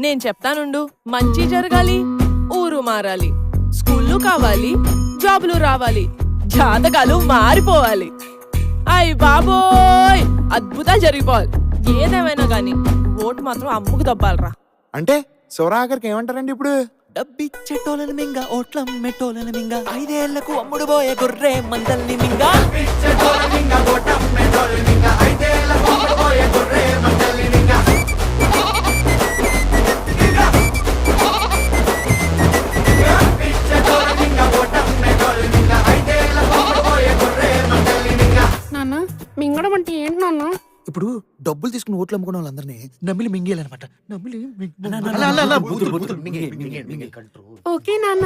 నేను చెప్తానుండు. మంచి జరగాలి, ఊరు మారాలి, స్కూళ్ళు కావాలి, జాబులు రావాలి, జాతకాలు మారిపోవాలి. అయ్ బాబోయ్, అద్భుతాలు జరిగిపోవాలి. ఏదేమైనా గాని ఓటు మాత్రం అమ్ముకు దబ్బాలరా. అంటే సోరాకర్కి ఏమంటారండి ఇప్పుడు? డబ్బిచ్చేటోళ్ళని మింగ ఓట్లం మెట్టోళ్ళని మింగ 5 ఏళ్లకు అమ్ముడు పోయే గొర్రె మందల్ని మింగ. నాన్న మింగడం అంటే ఏంటి నాన్న? ఇప్పుడు డబ్బులు తీసుకుని ఓట్లు అమ్ముకున్న వాళ్ళందరినీ నమ్మిలి మింగేయాలన్నమాట. నమ్మిలి ఓకే నాన్న.